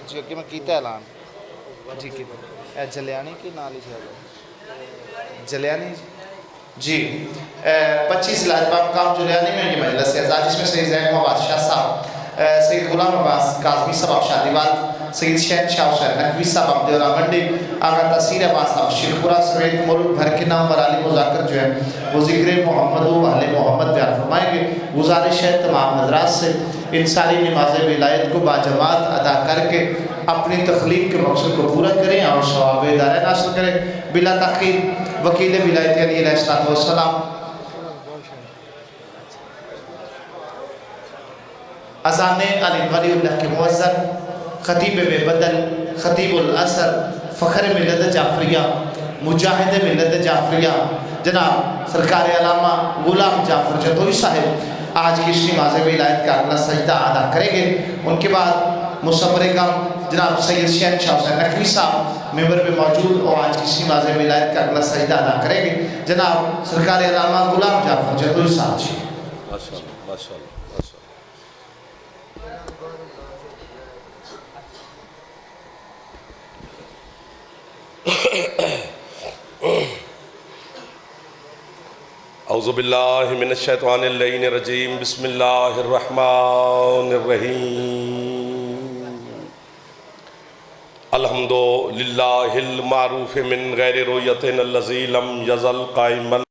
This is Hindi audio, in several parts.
जी कि मैं कीता ऐलान जी कीता जलियानी के नाल ही जलियानी जी 25 लाजपत काम जुलियानी में ये मजलिस है जिसमें सईद ज़ैन बादशाह साहब सईद गुलाम अब्बास काज़मी साहब शादीवाल सईद शहनशाह हुसैन नकवी साहब अब्दुल्ला मंडी आगा तसीर अब्बास साहब शेखपुरा समेत मुल्क भर के नाम वर आली मुज़ाकर जो है वो ज़िक्र मोहम्मद अहले मोहम्मद बयान फरमाएंगे। गुजारिश है तमाम हजरात से इन सारी नमाज़ विलायत को बाजमात अदा करके अपनी तख्लीक के मकसद को पूरा करें और सवाब दायरा हासिल करें। बिला तखीर वकील विलायत अलैहिस्सलाम अज़ान अली के मुअज़्ज़न ख़तीब बेबदल ख़तीबुल असर फ़ख्र मिल्लत जाफ़रिया मुजाहिद मिल्लत जाफ़रिया जनाब सरकार अल्लामा गुलाम जाफ़र जतोई साहब आज की इस नमाज़ विलायत का अगला सजदा अदा करेंगे। उनके बाद मुसव्वर काम जनाब सैयद शहनशाह हुसैन नकवी साहब मेंबर पे मौजूद और आज की इस नमाज़ विलायत का अगला सजदा अदा करेंगे। जनाब सरकार अल्लामा गुलाम जाफ़र जतोई साहब जी। माशाअल्लाह माशाअल्लाह माशाअल्लाह। औज़ुबिल्लाहि मिनश्शैतानिर्रजीम बिस्मिल्लाहिर्रहमानिर्रहीम। अल्हम्दुलिल्लाहिल मारूफ़ मिन गैरि रुयतिन अल्लज़ी लम यज़ल क़ाइमन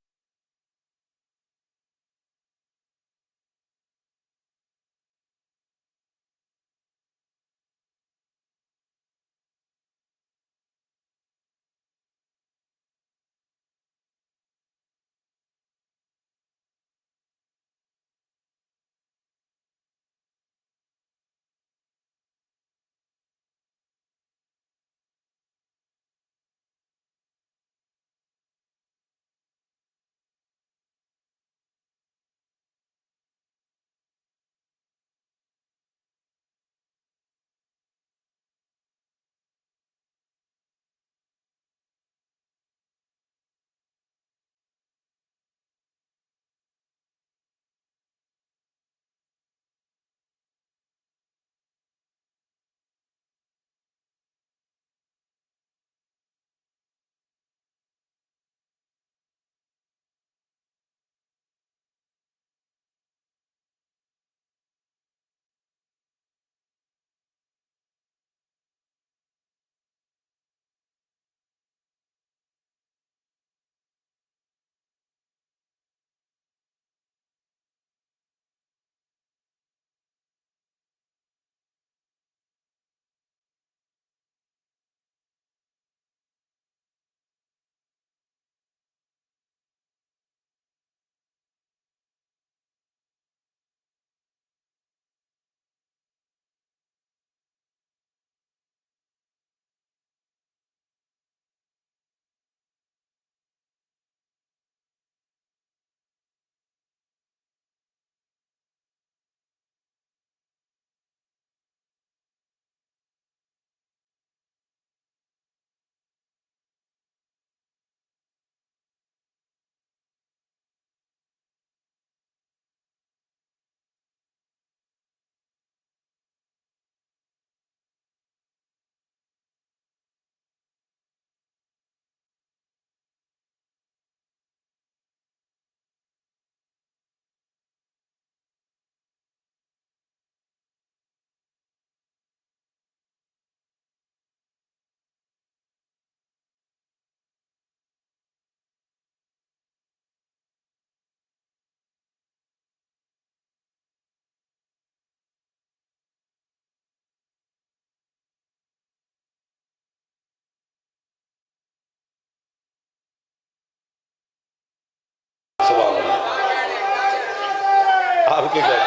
आपके क्या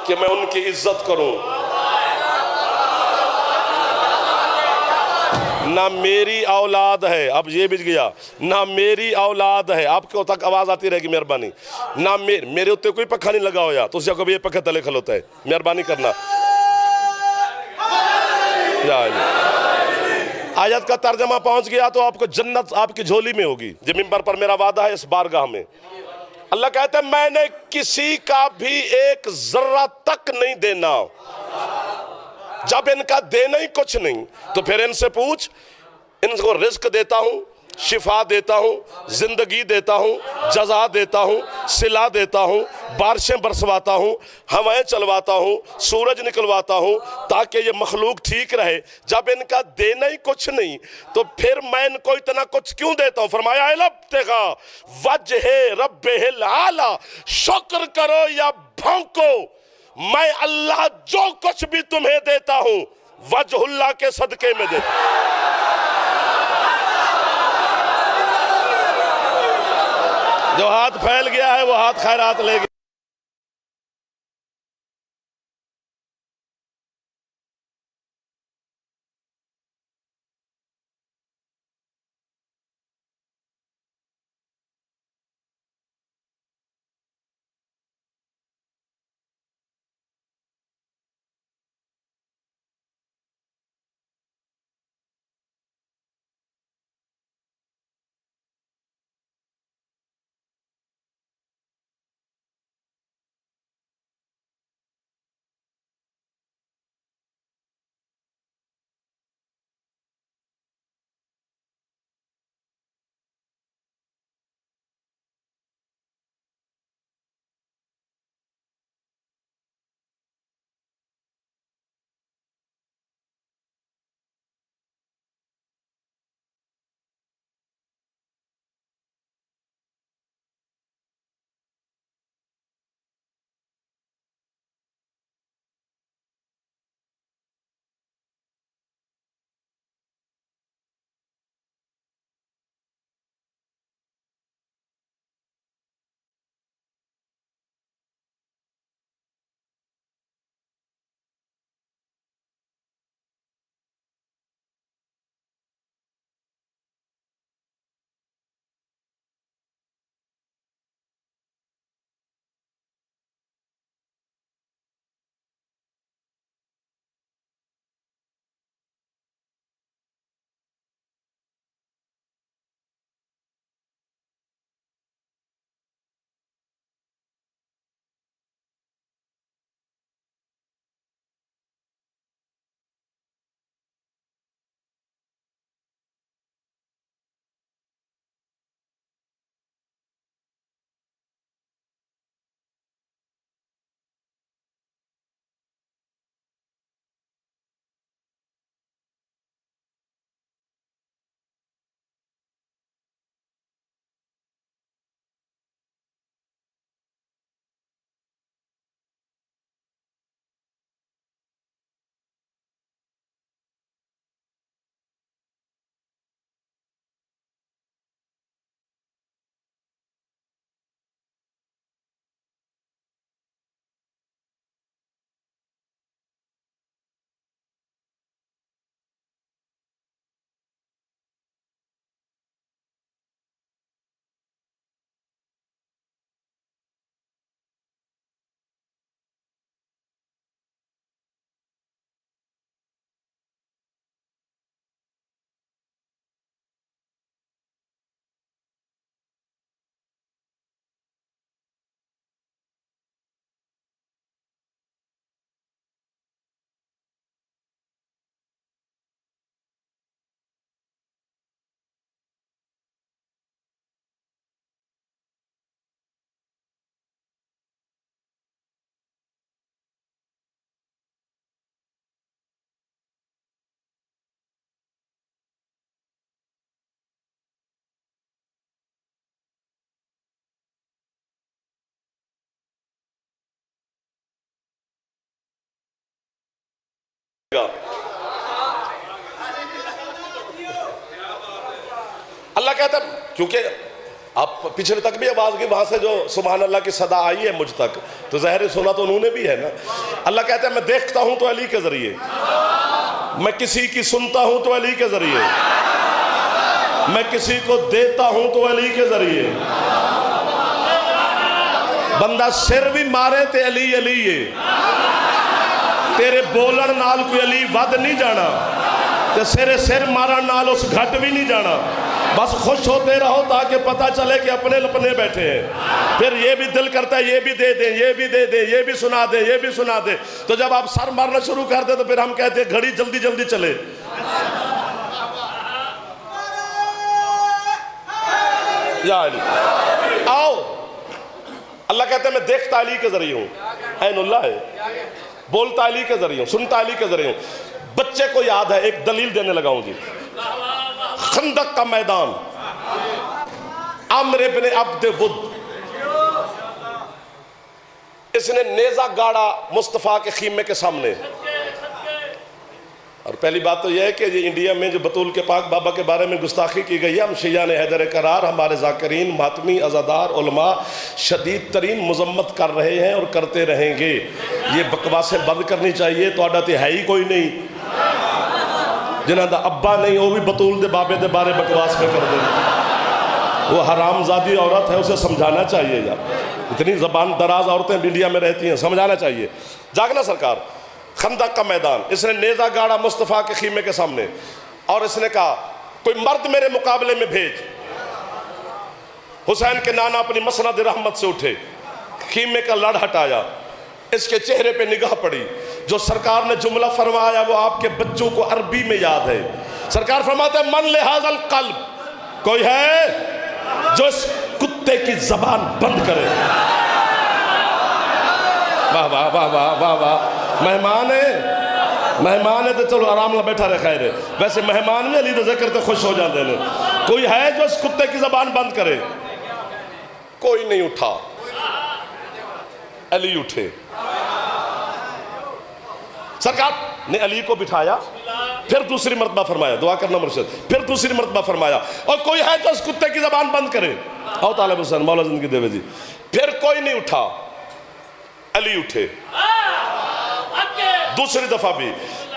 कि मैं उनकी इज्जत करूं। ना मेरी औलाद है, अब ये भी गया, ना मेरी औलाद है, आपको तक आवाज आती रहेगी मेहरबानी, ना मेरे उत्ते कोई पखा नहीं लगा होया, तो उसको ये पखे तले खलोता है, मेहरबानी करना। आयत का तर्जमा पहुंच गया तो आपको जन्नत आपकी झोली में होगी। ये मिंबर पर मेरा वादा है इस बारगाह में, अल्लाह कहते हैं मैंने किसी का भी एक जर्रा तक नहीं देना। जब इनका देना ही कुछ नहीं तो फिर इनसे पूछ, इनको रिस्क देता हूं, शिफा देता हूं, जिंदगी देता हूं, जजा देता हूं, सिला देता हूं, बारिशें बरसवाता हूं, हवाएं चलवाता हूं, सूरज निकलवाता हूं ताकि ये मखलूक ठीक रहे। जब इनका देना ही कुछ नहीं तो फिर मैं इनको इतना कुछ क्यों देता हूं? फरमाया इल्तगा वजहे रब्बिल आला, शुक्र करो या भौंको, मैं अल्लाह जो कुछ भी तुम्हें देता हूं वजहुल्लाह के सदके में देता हूं। जो हाथ फैल गया है वो हाथ खैरात ले गया। अल्लाह कहता क्योंकि आप पिछले तक भी आवाज की, वहां से जो सुभान अल्लाह की सदा आई है मुझ तक, तो ज़ाहिर सुना तो उन्होंने भी है ना। अल्लाह कहता है मैं देखता हूं तो अली के जरिए, मैं किसी की सुनता हूं तो अली के जरिए, मैं किसी को देता हूं तो अली के जरिए। बंदा सिर भी मारे ते अली अली है, तेरे बोलन नाल कोई अली वध नहीं जाना, ते सिरे सिर मारन नाल उस घट भी नहीं जाना। बस खुश होते रहो ताकि पता चले कि अपने लपने बैठे हैं। फिर ये भी दिल करता है ये भी दे दें, ये भी दे दें, ये भी सुना दे, ये भी सुना दे। तो जब आप सर मारना शुरू कर दे तो फिर हम कहते हैं घड़ी जल्दी जल्दी चले। या अली आओ, अल्लाह कहते हैं मैं देखता अली के जरिए हूं, ऐनुल्लाह है, बोलता अली के जरिए हूं, सुनता अली के जरिए हूं। बच्चे को याद है, एक दलील देने लगाऊं जी। खंदक का मैदान, आमिर इब्न अब्द वुद, इसने नेजा गाड़ा मुस्तफा के खीमे के सामने। और पहली बात तो यह है कि ये इंडिया में जो बतूल के पाक बाबा के बारे में गुस्ताखी की गई है, हम शिया ने हैदर करार, हमारे जाकिरीन मातमी अज़ादार उलमा शदीद तरीन मजम्मत कर रहे हैं और करते रहेंगे। ये बकवासें बंद करनी चाहिए। तो है ही कोई नहीं जिन्हों का अब्बा नहीं, वो भी बतूल दे बाबे के बारे बकवास में कर दें। वो हरामजादी औरत है, उसे समझाना चाहिए यार। इतनी जबान दराज औरतें इंडिया में रहती हैं, समझाना चाहिए। जागना सरकार। खंदक का मैदान, इसने नेजा गाड़ा मुस्तफ़ा के खीमे के सामने और इसने कहा कोई मर्द मेरे मुकाबले में भेज। हुसैन के नाना अपनी मसनद रहमत से उठे, खीमे का लड़ हटाया, इसके चेहरे पे निगाह पड़ी। जो सरकार ने जुमला फरमाया वो आपके बच्चों को अरबी में याद है। सरकार फरमाते हैं मन लिहाजल कल्ब, कोई है जो इस कुत्ते की जबान बंद करे। वाह वाह वाह वाह वाह वाह। मेहमान है तो चलो आराम से बैठा रखा है। वैसे मेहमान भी अली का जिक्र तो खुश हो जाते हैं। कोई है जो इस कुत्ते की जबान बंद करे? कोई नहीं उठा, अली उठे। सरकार ने अली को बिठाया, फिर दूसरी मरतबा फरमाया, दुआ करना मुर्शिद, फिर दूसरी मरतबा फरमाया और कोई है जो इस कुत्ते की जबान बंद करे? आओ तालिब हुसैन मौला जिंदगी देवे जी। फिर कोई नहीं उठा, अली उठे। दूसरी दफा भी,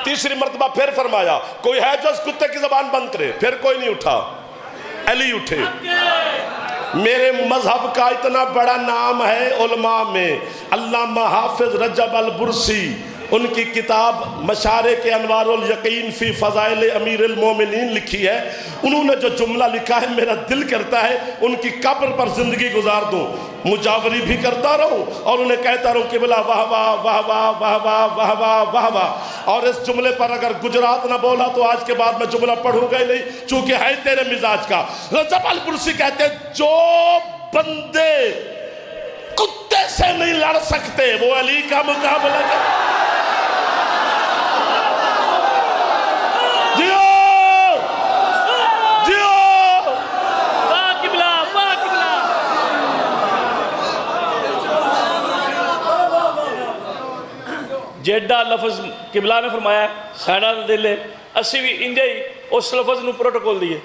तीसरी मरतबा फिर फरमाया कोई है जो इस कुत्ते की जबान बंद करे? फिर कोई नहीं उठा, अली उठे। मेरे मजहब का इतना बड़ा नाम है उलमा में, अल्लामा हाफिज रजब अल बुरसी, उनकी किताब मशारे के अनवारुल यकीन फी फ़ज़ाइल अमीरुल मोमिनीन लिखी है। उन्होंने जो जुमला लिखा है, मेरा दिल करता है उनकी कब्र पर जिंदगी गुजार दूं, मुजावरी भी करता रहूं और उन्हें कहता रहूं कि बोला वाह वाह वाह वाह वाह वाह वाह वाह वाह वाह। और इस जुमले पर अगर गुजरात ना बोला तो आज के बाद मैं जुमला पढ़ूंगा ही नहीं, चूंकि है तेरे मिजाज का। रजब अल बुरसी कहते हैं जो बंदे कुत्ते से नहीं लड़ सकते वो अली का मुकाबला कर। जेड़ा लफज किबला ने फरमाया साड़ा दिल है, असी भी इंजे ही उस लफज नूं प्रोटोकॉल दिए।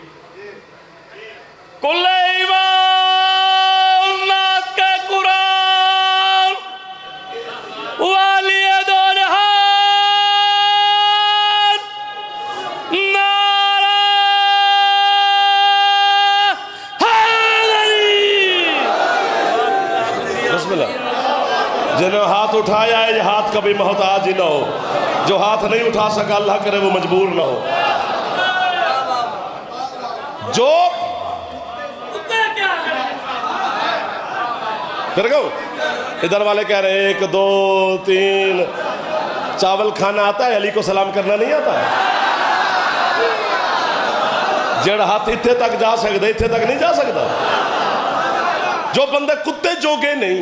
कुल ईमान नात के कुरान वाली दो जहान नारा हैदरी। बिस्मिल्लाह। जिन्होंने हाथ उठाया है, हाथ कभी मोहताज ही ना हो। जो हाथ नहीं उठा सका अल्लाह करे वो मजबूर ना हो। जो फिर कहूं इधर वाले कह रहे 1 2 3 चावल खाना आता है, अली को सलाम करना नहीं आता? जेड़ा हाथ इत्थे तक जा सकता इत्थे तक नहीं जा सकता। जो बंदे कुत्ते जोगे नहीं,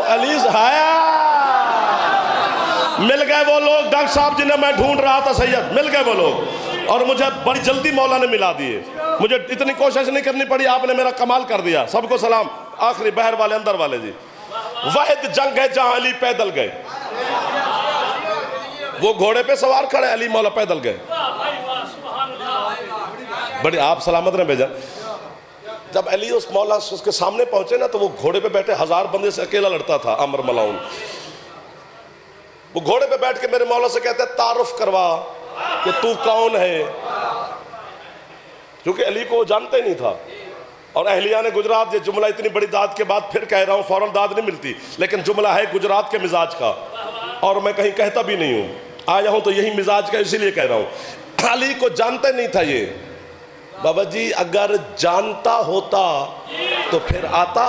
अली आया। मिल गए वो लोग डॉक्टर साहब जिन्हें मैं ढूंढ रहा था, सैयद मिल गए वो लोग और मुझे बड़ी जल्दी मौला ने मिला दिए। मुझे इतनी कोशिश नहीं करनी पड़ी, आपने मेरा कमाल कर दिया। सबको सलाम। आखिरी बहर वाले अंदर वाले जी, वाहिद जंग है जहां अली पैदल गए। वो घोड़े पे सवार खड़े, अली मौला पैदल गए। बड़े आप सलामत रहे भेजा। जब अली उस मौला उसके सामने पहुंचे ना, तो वो घोड़े पे बैठे 1000 बंदे से अकेला लड़ता था, अमर मलाउन। वो घोड़े पे बैठ के मेरे मौला से कहते तारुफ करवा कि तू कौन है, क्योंकि अली को वो जानते नहीं था। और अहलिया ने गुजरात, ये जुमला इतनी बड़ी दाद के बाद फिर कह रहा हूँ, फौरन दाद नहीं मिलती, लेकिन जुमला है गुजरात के मिजाज का, और मैं कहीं कहता भी नहीं हूँ, आया हूँ तो यही मिजाज का, इसीलिए कह रहा हूँ। अली को जानते नहीं था ये। बाबा जी अगर जानता होता तो फिर आता।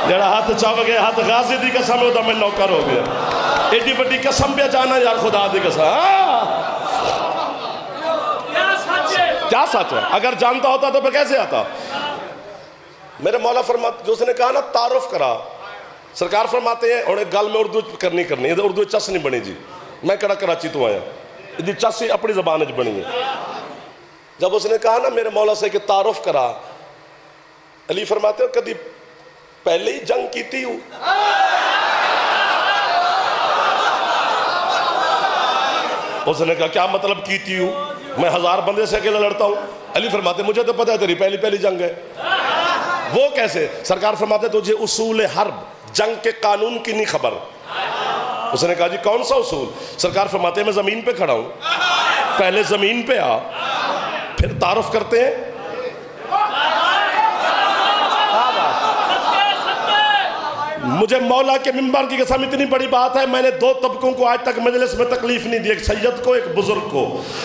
जरा हाथ चाव गया, हाथ गाजी दी कसम होता मैं नौकर हो गया। एडी बड़ी कसम पे जाना यार, खुदा दी कसम। क्या सच है? अगर जानता होता तो फिर कैसे आता? मेरे मौला फरमाते, जो उसने कहा ना तारुफ करा, सरकार फरमाते हैं उन्हें गल में उर्दू करनी करनी, उर्दू चस नहीं बनी जी। मैं कड़ा कराची तो आया, यदि चस ही अपनी जबान च बनी है। जब उसने कहा ना मेरे मौला से कि तारुफ करा, अली फरमाते हो कभी पहले ही जंग की थी। उसने कहा क्या मतलब की थी? मैं 1000 बंदे से अकेला लड़ता हूं। अली फरमाते मुझे तो पता है तेरी पहली जंग है। वो कैसे? सरकार फरमाते तुझे उसूल हर्ब, जंग के कानून की नहीं खबर। उसने कहा जी कौन सा उसूल? सरकार फरमाते मैं जमीन पे खड़ा हूं, पहले जमीन पे आ, फिर तारुफ करते हैं। मुझे मौला के मिंबर की कसम, इतनी बड़ी बात है, मैंने 2 तबकों को आज तक मजलिस में तकलीफ नहीं दी, एक सैयद को, एक बुजुर्ग को,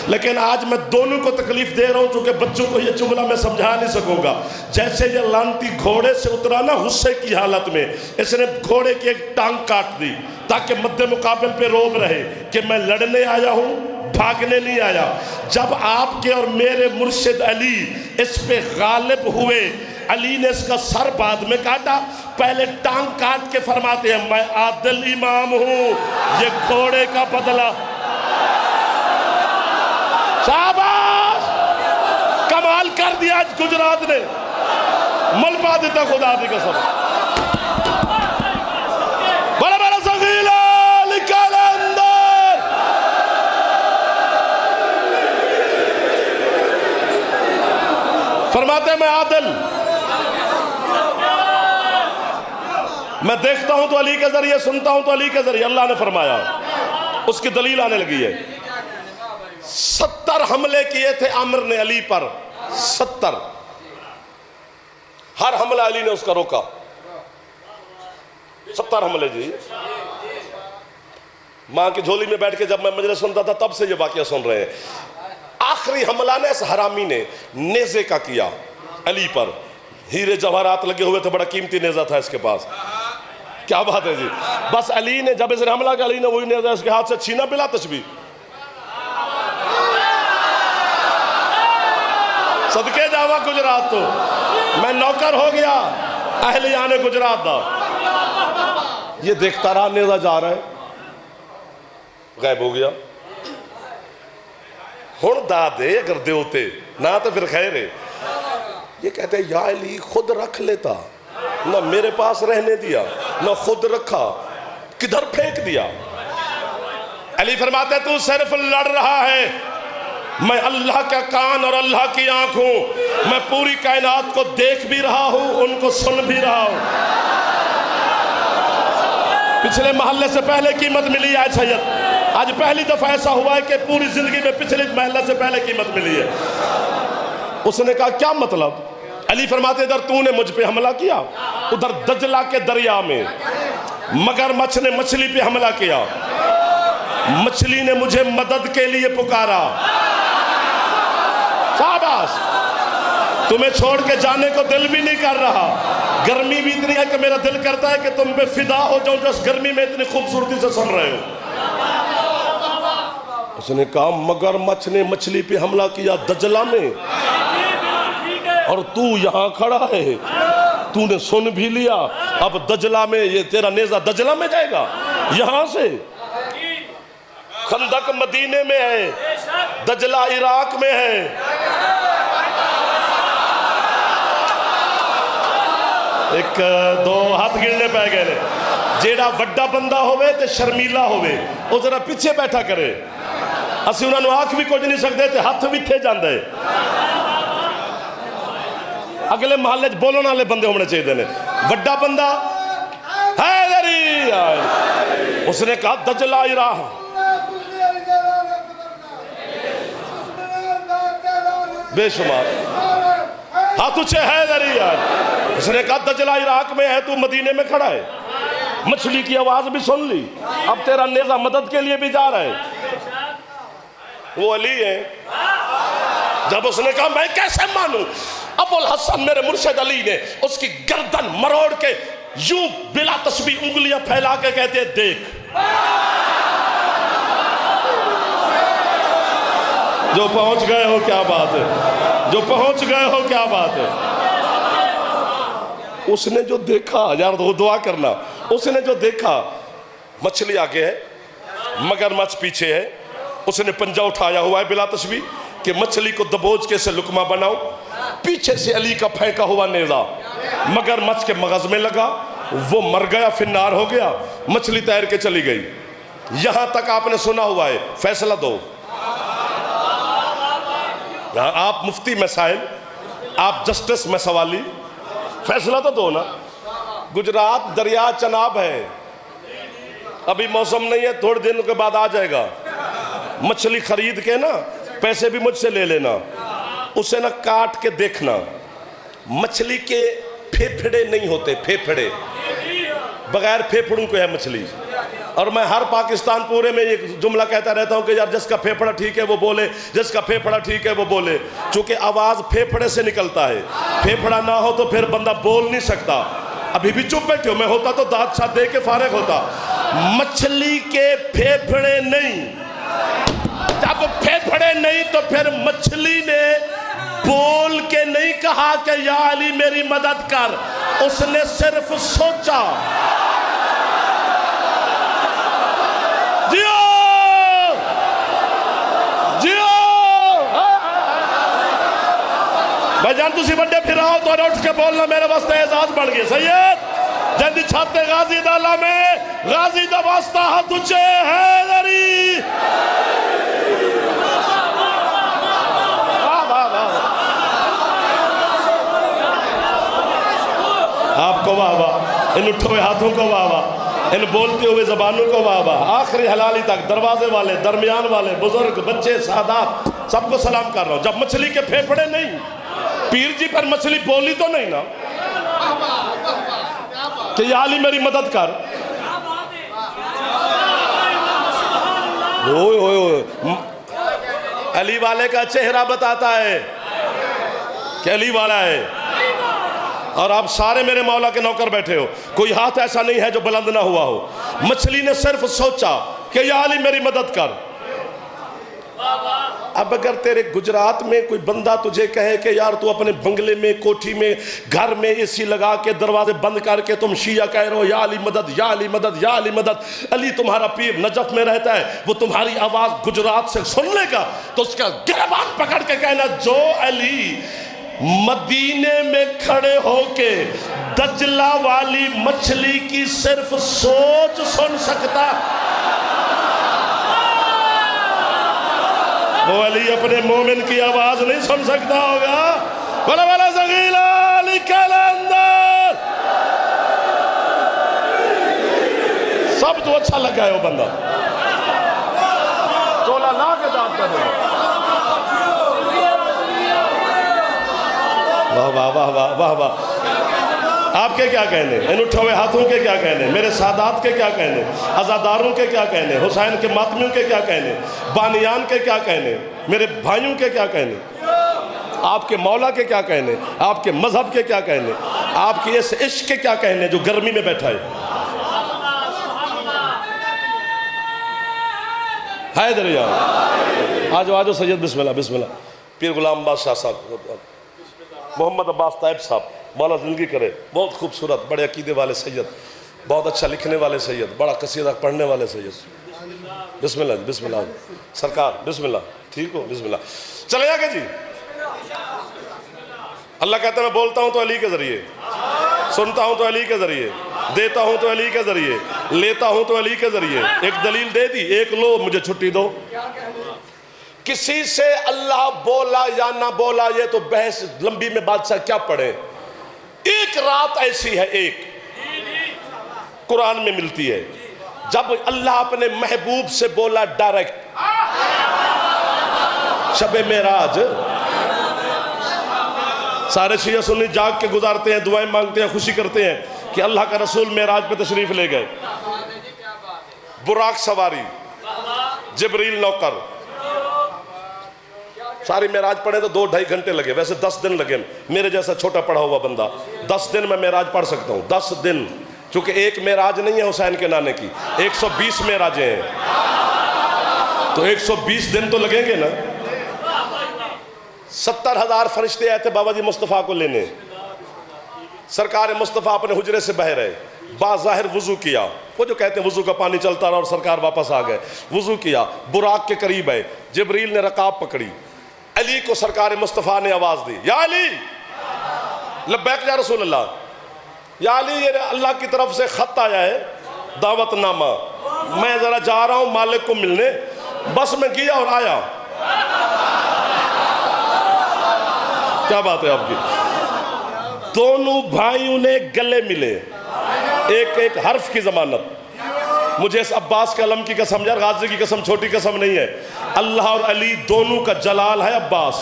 लेकिन आज मैं दोनों को तकलीफ दे रहा हूं, क्योंकि बच्चों को यह जुमला मैं समझा नहीं सकूंगा। जैसे ये लानती घोड़े से उतरा ना गुस्से की हालत में, इसने घोड़े की एक टांग काट दी ताकि मद्दे मुकाबिल पे रोब रहे कि मैं लड़ने आया हूं, भागने नहीं आया। जब आपके और मेरे मुर्शिद अली इस पे गालिब हुए, अली ने इसका सर बाद में काटा, पहले टांग काट के फरमाते हैं मैं आदिल इमाम हूं, ये घोड़े का बदला। शाबाश, कमाल कर दिया आज गुजरात ने, मलबा देता खुदा दी कसम। बड़ा बड़ा सगीला निकाल अंदर। फरमाते हैं मैं आदिल, मैं देखता हूं तो अली के जरिए, सुनता हूं तो अली के जरिए। अल्लाह ने फरमाया, उसकी दलील आने लगी है। 70 हमले किए थे आमिर ने अली पर, 70। हर हमला अली ने उसका रोका। 70 हमले जी। मां की झोली में बैठ के जब मैं मजलिस सुनता था, तब से ये वाकया सुन रहे हैं। आखिरी हमला ने इस हरामी ने नेज़े का किया अली पर। हीरे जवाहरात लगे हुए थे, बड़ा कीमती नेज़ा था इसके पास। क्या बात है जी। बस अली ने जब इसने हमला किया, अली ने वही नेज़ा इसके हाथ से छीना, बिला तस्बीह। सदके जावा गुजरात, तो मैं नौकर हो गया अहलिया ने गुजरात दा। ये देखता रहा, नेज़ा जा रहा है, गायब हो गया। हुण दादे अगर देवते ना तो फिर खैर है। ये कहते या अली खुद रख लेता, ना मेरे पास रहने दिया, ना खुद रखा, किधर फेंक दिया। अली फरमाते तू सिर्फ लड़ रहा है, मैं अल्लाह का कान और अल्लाह की आंख हूं, मैं पूरी कायनात को देख भी रहा हूं, उनको सुन भी रहा हूं। पिछले महल्ले से पहले कीमत मिली है सैयद, आज पहली दफा ऐसा हुआ है कि पूरी जिंदगी में पिछले महल्ले से पहले कीमत मिली है। उसने कहा क्या मतलब? अली फरमाते इधर तूने मुझ पे हमला किया, उधर दजला के दरिया में मगरमच्छ ने मछली पे हमला किया, मछली ने मुझे मदद के लिए पुकारा। शाबाश, तुम्हें छोड़ के जाने को दिल भी नहीं कर रहा। गर्मी भी इतनी है कि मेरा दिल करता है कि तुम पे फिदा हो जाऊं, जो इस गर्मी में इतनी खूबसूरती से सुन रहे हो। उसने कहा मगरमच्छ ने मछली पे हमला किया दजला में, और तू यहां खड़ा है, तूने सुन भी लिया। अब दजला में, ये तेरा नेज़ा दजला में जाएगा। यहां से खंदक मदीने में है, दजला इराक में है। एक दो हाथ गिरने पै गए। जेड़ा वड्डा बंदा होवे ते शर्मीला होवे वो जरा पीछे बैठा करे, असि उन्होंने आख भी कुछ नहीं सकते ते हथ भी थे जाते। अगले महल्ले बोलने वाले बंदे होने चाहिए ने। वड्डा बंदा हैदरी, उसने कहा दजला इरा, बेशुमार हाथ उछे हैदरी यार। उसने कहा दजला इराक में है, तू मदीने में खड़ा है, मछली की आवाज भी सुन ली, अब तेरा नेजा मदद के लिए भी जा रहा है। वो अली है। जब उसने कहा मैं कैसे मानूं, अबुल हसन मेरे मुर्शिद अली ने उसकी गर्दन मरोड़ के यूं बिला तस्बीह उंगलियां फैला के कहते देख, जो पहुंच गए हो क्या बात है, जो पहुंच गए हो क्या बात है। उसने जो देखा, यार तो दुआ करना, उसने जो देखा मछली आगे है, मगरमच्छ पीछे है, उसने पंजा उठाया हुआ है बिला तस्बीह कि मछली को दबोच के से लुकमा बनाओ, पीछे से अली का फेंका हुआ नेजा मगरमच्छ के मगज में लगा, वो मर गया, फिन्नार हो गया, मछली तैर के चली गई। यहां तक आपने सुना हुआ है। फैसला दो, आप मुफ्ती मसाइल, आप जस्टिस में सवाली, फैसला तो दो ना। गुजरात दरिया चनाब है, अभी मौसम नहीं है, थोड़े दिन के बाद आ जाएगा। मछली खरीद के ना पैसे भी मुझसे ले लेना, उसे ना काट के देखना, मछली के फेफड़े नहीं होते, फेफड़े बगैर फेफड़ों के है मछली। और मैं हर पाकिस्तान पूरे में एक जुमला कहता रहता हूं कि यार जिसका फेफड़ा ठीक है वो बोले, जिसका फेफड़ा ठीक है वो बोले, चूंकि आवाज फेफड़े से निकलता है, फेफड़ा ना हो तो फिर बंदा बोल नहीं सकता। अभी भी चुप बैठे हो, मैं होता तो दांत साथ दे के फारिग होता। मछली के फेफड़े नहीं, जब फेफड़े नहीं तो फिर मछली ने बोल के नहीं कहा कि या अली मेरी मदद कर, उसने सिर्फ सोचा। जियो जियो भाईजान, तुसी बड़े फिर आओ तो उठ के बोलना, मेरे वास्ते एजाज बढ़ गया। सैयद जल्दी छाते गाजी दाला में गाजी दा वास्ता हाथ ऊंचे हैदरी। आपको वाह वाह, इन उठे हुए हाथों को वाह वाह, इन बोलते हुए जबानों को वाह वाह। आखिरी हलाली तक दरवाजे वाले, दरमियान वाले, बुजुर्ग, बच्चे, सादात, सबको सलाम कर रहा हूं। जब मछली के फेफड़े नहीं, पीर जी पर मछली बोली तो नहीं ना कि या अली मेरी मदद कर। ओए ओए ओए, अली वाले का चेहरा बताता है कि अली वाला है। और आप सारे मेरे मौला के नौकर बैठे हो, कोई हाथ ऐसा नहीं है जो बुलंद ना हुआ हो। मछली ने सिर्फ सोचा कि या अली मेरी मदद कर। अब अगर तेरे गुजरात में कोई बंदा तुझे कहे कि यार तू अपने बंगले में, कोठी में, घर में एसी लगा के दरवाजे बंद करके तुम शिया कह रहे हो या अली मदद, या अली मदद, या अली मदद, अली तुम्हारा पीर नजफ में रहता है, वो तुम्हारी आवाज गुजरात से सुन लेगा तो उसका गिरबान पकड़ के कहना, जो अली मदीने में खड़े होके दजला वाली मछली की सिर्फ सोच सुन सकता, वो अली अपने मोमिन की आवाज नहीं सुन सकता होगा। बोला बोला ज़गीला अली कलंदर। सब तो अच्छा लगा है वो बंदा, चोला ला के दांत कर दो। वाह वाह वाह वाह वाह वाह। आपके क्या कहने, इन उठे हुए हाथों के क्या कहने, मेरे सादात के क्या कहने, अज़ादारों के क्या कहने, हुसैन के मातमियों के क्या कहने, बानियान के क्या कहने, मेरे भाइयों के क्या कहने, आपके मौला के क्या कहने, आपके मजहब के क्या कहने, आपके इस इश्क के क्या कहने जो गर्मी में बैठा है। हैदर यार, आज आज सैयद बिस्मिल्लाह बिस्मिल्लाह, पीर गुलाम बादशाह साहब, मोहम्मद अब्बास ताइब साहब, मौला ज़िंदगी करे, बहुत खूबसूरत, बड़े अकीदे वाले सैयद, बहुत अच्छा लिखने वाले सैयद, बड़ा कसीदा पढ़ने वाले सैयद। बिस्मिल्लाह बिस्मिल्लाह सरकार, बिस्मिल्लाह, ठीक हो, बिस्मिल्लाह। चले आगे जी। अल्लाह कहता है मैं बोलता हूँ तो अली के ज़रिए, सुनता हूँ तो अली के ज़रिए, देता हूं तो अली के जरिए, लेता हूं तो अली के जरिए। एक दलील दे दी, एक लो, मुझे छुट्टी दो। किसी से अल्लाह बोला या ना बोला ये तो बहस लंबी में बादशाह क्या पढ़े। एक रात ऐसी है, एक कुरान में मिलती है जब अल्लाह अपने महबूब से बोला डायरेक्ट, शबे मेराज। सारे शिया सुन्नी जाग के गुजारते हैं, दुआएं मांगते हैं, खुशी करते हैं कि अल्लाह का रसूल मेराज पे तशरीफ ले गए। बुराक सवारी, जिब्रील नौकर, सारी मेराज पढ़े तो 2-2.5 घंटे लगे, वैसे 10 दिन लगे। मेरे जैसा छोटा पढ़ा हुआ बंदा 10 दिन में मेराज पढ़ सकता हूँ, 10 दिन। क्योंकि एक मेराज नहीं है हुसैन के नाने की, 120 मेराजें हैं, तो 120 दिन तो लगेंगे ना। 70,000 फरिश्ते आए थे बाबा जी मुस्तफ़ा को लेने। सरकार मुस्तफ़ा अपने हुजरे से बह रहे, बाज़ाहिर वुजू किया, वो जो कहते हैं वुजू का पानी चलता रहा और सरकार वापस आ गए। वुजू किया, बुराक के करीब है, जिब्रील ने रकाब पकड़ी, अली को सरकार मुस्तफ़ा ने आवाज दी, या अली। लब्बैक या रसूल अल्लाह। या अली, ये अल्लाह की तरफ से खत आया है, दावतनामा, मैं जरा जा रहा हूं मालिक को मिलने। बस मैं गया और आया। क्या बात है आपकी। दोनों भाइयों ने गले मिले, एक एक हर्फ की जमानत। मुझे इस अब्बास के अलम की कसम, यार गाजी की कसम छोटी कसम नहीं है, अल्लाह और अली दोनों का जलाल है अब्बास,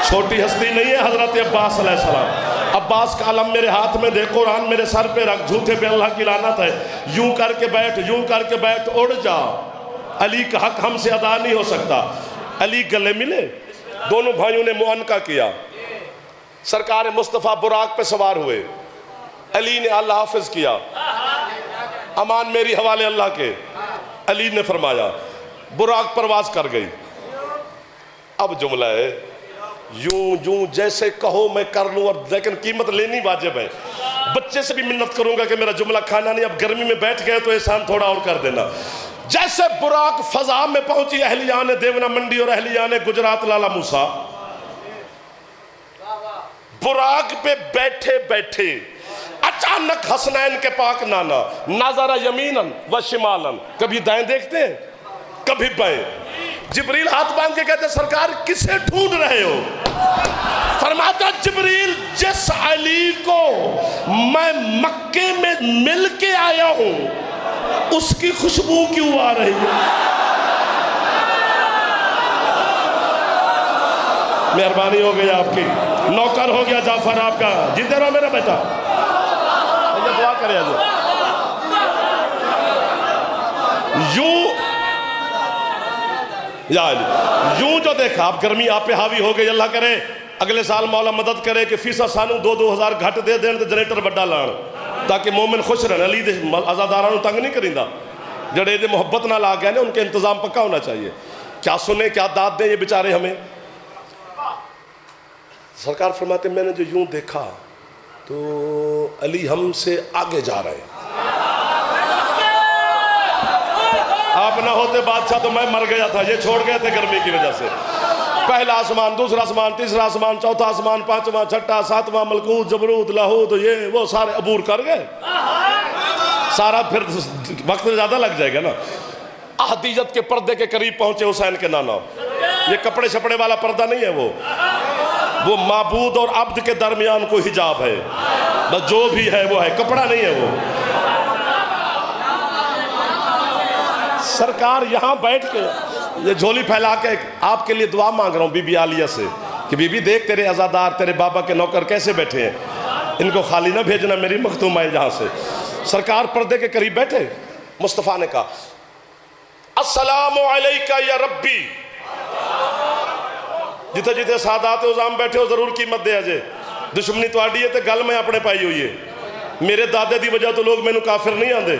छोटी हस्ती नहीं है हजरत अब्बास अलैहिस्सलाम। अब्बास का अलम मेरे हाथ में दे, कुरान मेरे सर पे रख, झूठे पे अल्लाह की लानत है। यूं करके बैठ, यूं करके बैठ, उड़ जा, अली का हक हमसे अदा नहीं हो सकता। अली गले मिले, दोनों भाइयों ने मुआनका किया। सरकार मुस्तफ़ा बुराक पे सवार हुए, अली ने अल्लाह हाफिज किया, अमान मेरी हवाले अल्लाह के। अली ने फरमाया, बुराक परवाज कर गई। अब जुमला है, यूं यूं जैसे कहो मैं कर लूं, और लेकिन कीमत लेनी वाजिब है। बच्चे से भी मिन्नत करूंगा कि मेरा जुमला खाना नहीं, अब गर्मी में बैठ गए तो एहसान थोड़ा और कर देना। जैसे बुराक फजा में पहुंची, अहलिया ने देवना मंडी और अहलिया ने गुजरात लाला मूसा, बुराक पे बैठे बैठे अचानक हसनैन के पाक नाना नाजरा यमीनन व शिमालन, कभी दाएं देखते हैं कभी बाएं। जिब्रील हाथ बांध के कहते, सरकार किसे ढूंढ रहे हो? फरमाता जिब्रील, जिस अली को मैं मक्के में मिल के आया हूं उसकी खुशबू क्यों आ रही है? मेहरबानी हो गई आपकी, नौकर हो गया जाफर आपका। जीते रहो मेरा बेटा, दुआ करे। यूं जो देखा, आप गर्मी आप पे हावी हो गई, अल्लाह करे अगले साल मौला मदद करे कि फीसा सानू 2-2 हज़ार घट दे देन तो जनरेटर बड़ा लाण, ताकि मोमिन खुश रहन। अली दे आज़ादारां तंग नहीं करिंदा, जड़े दे मोहब्बत ना ला गए ने उनके इंतजाम पक्का होना चाहिए। क्या सुने क्या दाद दें ये बेचारे हमें। सरकार फरमाते, मैंने जो यूं देखा तो अली हमसे आगे जा रहे हैं। आप ना होते बादशाह तो मैं मर गया था, ये छोड़ गए थे गर्मी की वजह से। पहला आसमान, दूसरा आसमान, तीसरा आसमान, चौथा आसमान, पांचवा, छठा, सातवां, मलकूत, जबरूत, लाहूत, ये वो सारे अबूर कर गए। सारा फिर वक्त ज्यादा लग जाएगा ना। अहदियत के पर्दे के करीब पहुंचे हुसैन के नाना। ये कपड़े छपड़े वाला पर्दा नहीं है, वो माबूद और अब्द के दरमियान कोई हिजाब है, बस जो भी है वो है, कपड़ा नहीं है वो। सरकार यहाँ बैठ के ये झोली फैला के आपके लिए दुआ मांग रहा हूँ बीबी आलिया से कि बीबी देख तेरे आज़ादार, तेरे बाबा के नौकर कैसे बैठे हैं, इनको खाली ना भेजना, मेरी मखतूम है जहाँ से। सरकार पर्दे के करीब बैठे, मुस्तफ़ा ने कहा, अस्सलामु अलैका या रब्बी। जिथे जिथे सादात उजाम बैठे हो जरूर कीमत दे अजे। दुश्मनी तुहाडी है तो गल मैं अपने पाई हुई है। मेरे दादे की वजह तो लोग मैनू काफिर नहीं आते,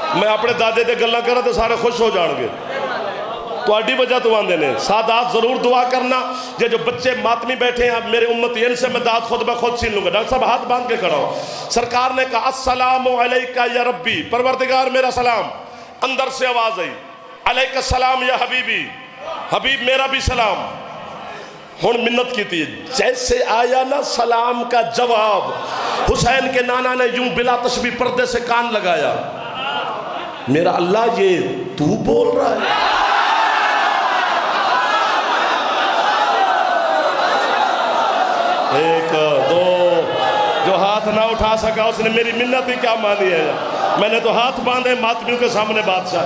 मैं अपने दादे ते गल्लां करा तो सारे खुश हो जाएंगे, तुहाडी वजह तो आंदे ने। सादात जरूर दुआ करना। ये जो बच्चे मातमी बैठे हैं मेरे उम्मती, इनसे मैं दाद खुद ब खुद छीन लूंगा। डॉक्टर साहब हाथ बांध के खड़ा हो। सरकार ने कहा, अस्सलामु अलैका या रब्बी, परवरदिगार मेरा सलाम। अंदर से आवाज आई, अलैका सलाम या हबीबी, हबीब मेरा भी सलाम। हुण मिन्नत की थी। जैसे आया ना सलाम का जवाब, हुसैन के नाना ने यूं बिला तस्बीह पर्दे से कान लगाया, मेरा अल्लाह ये तू बोल रहा है? एक दो, जो हाथ ना उठा सका उसने मेरी मिन्नत ही क्या मानी है। मैंने तो हाथ बांधे मातमियों के सामने बादशाह।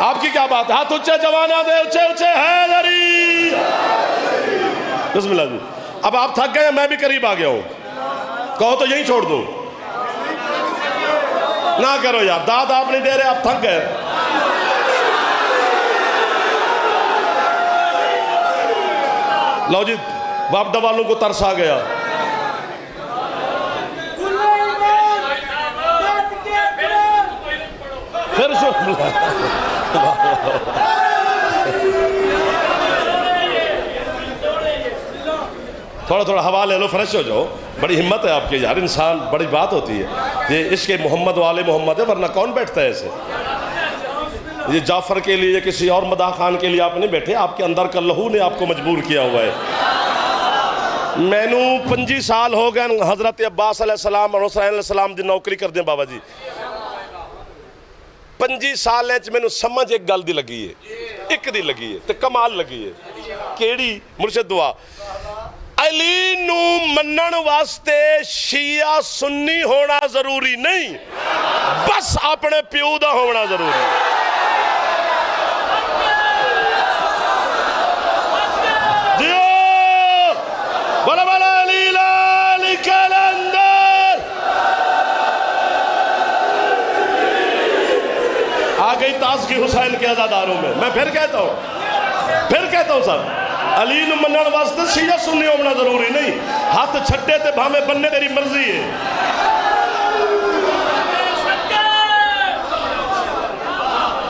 आपकी क्या बात है? हाथ ऊंचे जवाना दे, ऊंचे ऊंचे हैदरी। बिस्मिल्लाह जी। अब आप थक गए, मैं भी करीब आ गया हूं, कहो तो यही छोड़ दूं? ना करो यार, दाद आप नहीं दे रहे, आप थक गए। लो जी, वापडा वालों को तरस आ गया। फिर थोड़ा थोड़ा हवा ले लो, फ्रेश हो जाओ। बड़ी हिम्मत है आपकी यार, इंसान बड़ी बात होती है ये। इसके मोहम्मद वाले मोहम्मद है, वरना कौन बैठता है ऐसे? ये जाफर के लिए, किसी और मदाह खान के लिए आप नहीं बैठे, आपके अंदर का लहू ने आपको मजबूर किया हुआ है। मैनू 25 साल हो गए हजरत अब्बास अलैहिस्सलाम और हुसैन अलैहिस्सलाम दी नौकरी कर दें बाबा जी। 25 साल मैनू समझ एक गल दी लगी है, एक दी लगी है ते कमाल लगी है। केड़ी? मुर्शिद दुआ, अली नू मनन वास्ते शिया सुन्नी होना जरूरी नहीं, बस अपने प्यो दा होना जरूरी है। बोला बोला अली लाल कलंदर। आ गई ताज़गी हुसैन के अज़ादारों में। मैं फिर कहता हूँ सर, अली नू मनन वास्ते शिया सुन्नी होना जरूरी नहीं, हाथ छड्डे ते भावे बन्ने, तेरी मर्जी है।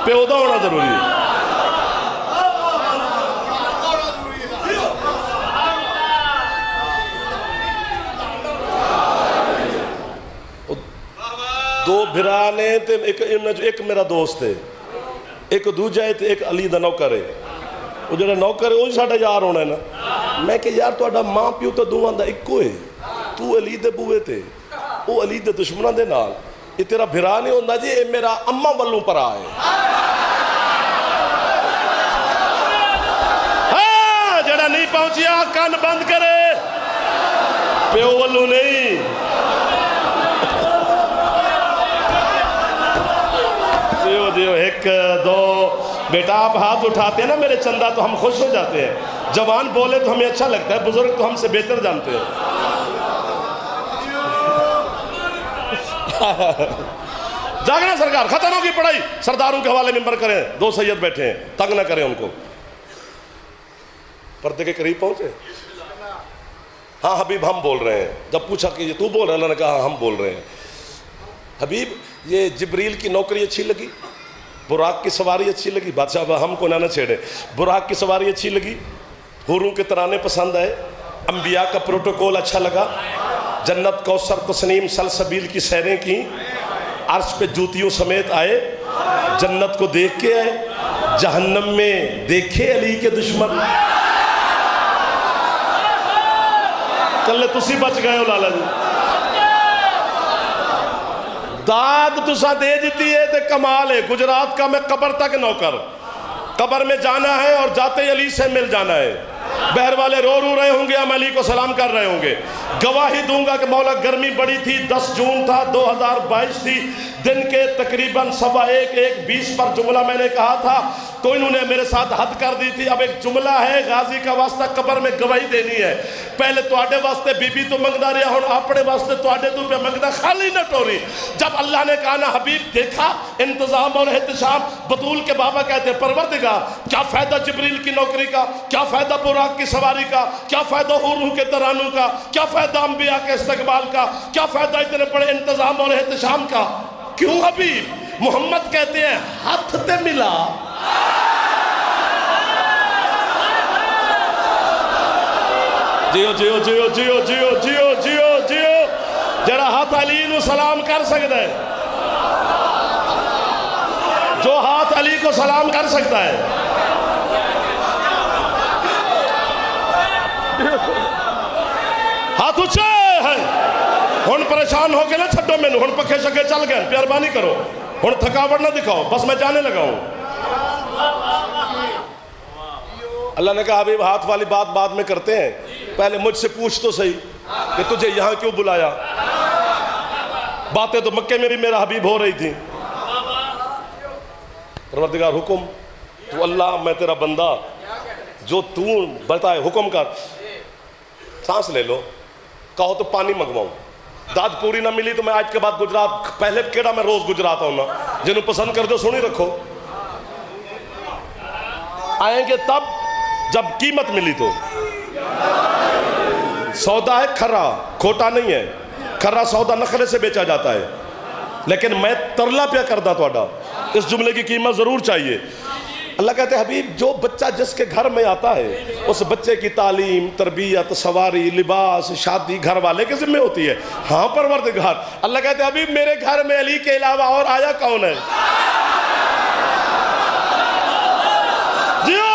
प्यो दा होना जरूरी है। दो भिरा ने ते एक मेरा दोस्त है, एक दूजा है ते एक अली दा नौकर है। वो जो नौकर है वो साडा यार होना है ना। मैं कि यार तुहाडा मां प्यो तो दोवां दा इक्को है, तू अली दे बूए ते, वो अली दे दुश्मनां दे नाल। ये तेरा भिरा नहीं होंदा जी, ये मेरा अम्मा वालों भरा है। हाँ, जड़ा नहीं पहुंचिया कान बंद करे, प्यो वालों नहीं। दियो एक दो, बेटा आप हाथ उठाते हैं ना मेरे चंदा तो हम खुश हो जाते हैं। जवान बोले तो हमें अच्छा लगता है, बुजुर्ग तो हमसे बेहतर जानते हैं। जागना सरकार, खत्म होगी पढ़ाई, सरदारों के हवाले मिंबर करें। दो सैयद बैठे हैं, तंग ना करें उनको। पर्दे के करीब पहुंचे। हाँ हबीब हम बोल रहे हैं। जब पूछा कि ये तू बोल रहा है, अल्लाह ने कहा हम बोल रहे हैं। हबीब ये जिब्रील की नौकरी अच्छी लगी, बुराक की सवारी अच्छी लगी? बादशाह हमको ना छेड़े। बुराक की सवारी अच्छी लगी, हुरों के तराने पसंद आए, अंबिया का प्रोटोकॉल अच्छा लगा, जन्नत कौसर तस्नीम सलसबील की सैरें की, अर्श पे जूतियों समेत आए, जन्नत को देख के आए, जहन्नम में देखे अली के दुश्मन। कल तुसी बच गए हो लाला जी। दाद तुसा दे दी है तो कमाल है। गुजरात का मैं कब्र तक नौकर, कब्र में जाना है और जाते ही अली से मिल जाना है। बहर वाले रो रहे होंगे, हम अली को सलाम कर रहे होंगे। गवाही दूंगा कि मौला गर्मी बड़ी थी, 10 जून था 2022 थी, दिन के तकरीबन 1:15 पर जुमला मैंने कहा था तो इन्होंने मेरे साथ हद कर दी थी। अब एक जुमला है, गाजी का वास्ता कब्र में गवाही देनी है। पहले तुहाडे वास्ते बीबी तो मंगदा रहा, हुण अपने वास्ते तुहाडे तो पे मंगदा, खाली न टोरी। जब अल्लाह ने कहा ना हबीब देखा इंतजाम और एहतशाम, बतूल के बाबा कहते परवरदिगार क्या फायदा जिब्रील की नौकरी का, क्या फायदा बुराक की सवारी का, क्या फायदा हुरूह के तरानों का, क्या फायदा अंबिया के इस्तकबाल का, क्या फायदा इतने बड़े इंतजाम और एहतशाम का। क्यों हबीब? मोहम्मद कहते हैं हाथ ते मिला, जियो जियो जियो जियो जियो जियो जियो जियो, जरा हाथ अली नू सलाम कर सकता है, जो हाथ अली को सलाम कर सकता है। हाथ ऊंचे है हुण परेशान हो के ना छड्डो मैनू हुण पखे शके चल गए मेहरबानी करो हुण थकावट ना दिखाओ बस मैं जाने लगा हूं अल्लाह ने कहा हबीब हाथ वाली बात बाद में करते हैं पहले मुझसे पूछ तो सही कि तुझे यहां क्यों बुलाया बातें तो मक्के में भी मेरा हबीब हो रही थी परवरदिगार हुक्म तू अल्लाह मैं तेरा बंदा जो तू बताए हुक्म कर सांस ले लो कहो तो पानी मंगवाऊं दाद पूरी ना मिली तो मैं आज के बाद गुजरात पहले केड़ा मैं रोज गुजरात आऊं ना जिन्हों पसंद कर दो सुनी रखो आएंगे तब जब कीमत मिली तो सौदा है खरा खोटा नहीं है खरा सौदा नखरे से बेचा जाता है लेकिन मैं तरला पे करदा तोड़ा इस जुमले की कीमत जरूर चाहिए अल्लाह कहते हैं हबीब जो बच्चा जिसके घर में आता है उस बच्चे की तालीम तरबियत सवारी लिबास शादी घर वाले के जिम्मे होती है हाँ परवरदिगार अल्लाह कहते हैं हबीब मेरे घर में अली के अलावा और आया कौन है जियो